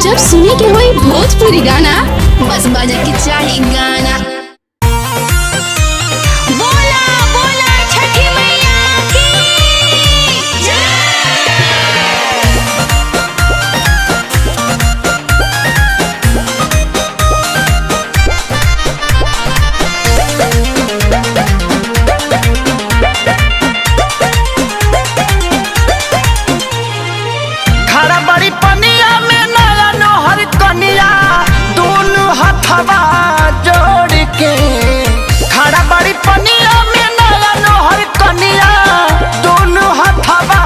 जब सुने के होई भोजपुरी गाना, बस बजे के चाही गाना। बोला बोला छठी मैया की जय। खड़ा बड़ी पनिया में नया नोहर कनिया, दोनों हथवा जोड़ के। खड़ा बड़ी पनिया में नया नोहर कनिया, दोनों हथवा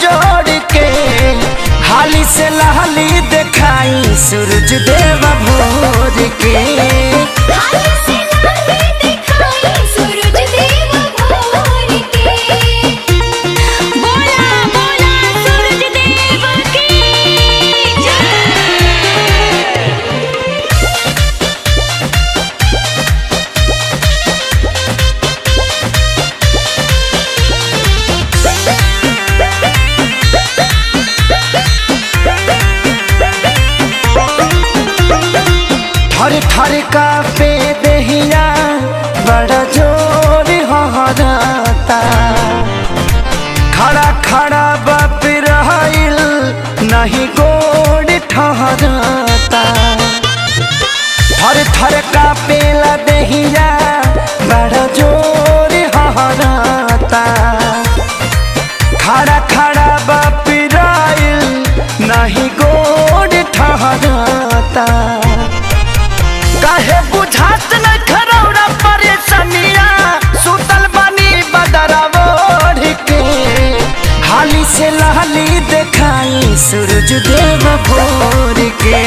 जोड़ के। हाली से लहली दिखाई सूरज देव भोर के। हाली से लाली दिखाई सूरज देव भोर के। बोला बोला सूरज देव की जय। थर थर का पे दहिया बड़ा जोर हहराता। खड़ा खड़ा बाप रहिल नहीं गोड़ ठहराता। थर थर का पेला दहिया बड़ा जोर हहराता। खड़ा खड़ा बाप रहिल नहीं गोड़ ठहराता। काहे बुझात न खरौरा परेशानिया, सुतल बानी बदरवा ओढ़ के। हाली से लहली दिखाई सूरज देव भोर के।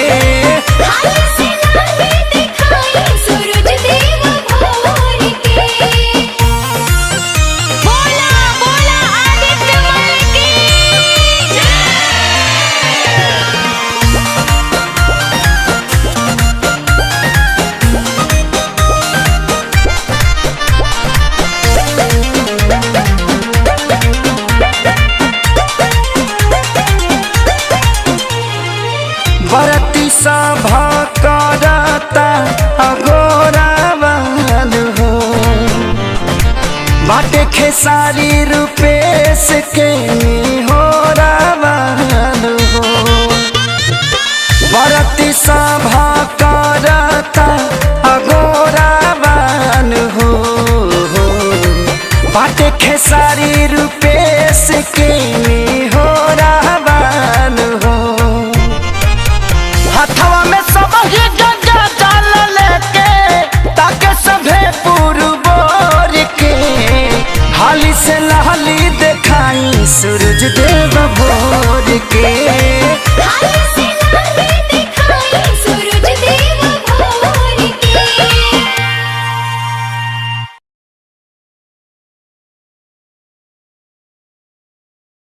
हाली से लाली दिखाई सूरज देव भोर के। बोला बोला आदित्य मल की जय। बरती सभा करता अगोरा बन हो। बाटे खेसारी रूपेश के हो रावण हो। बरती सभा करता अगोरा बन हो। बाटे खेसारी रूपेश के हो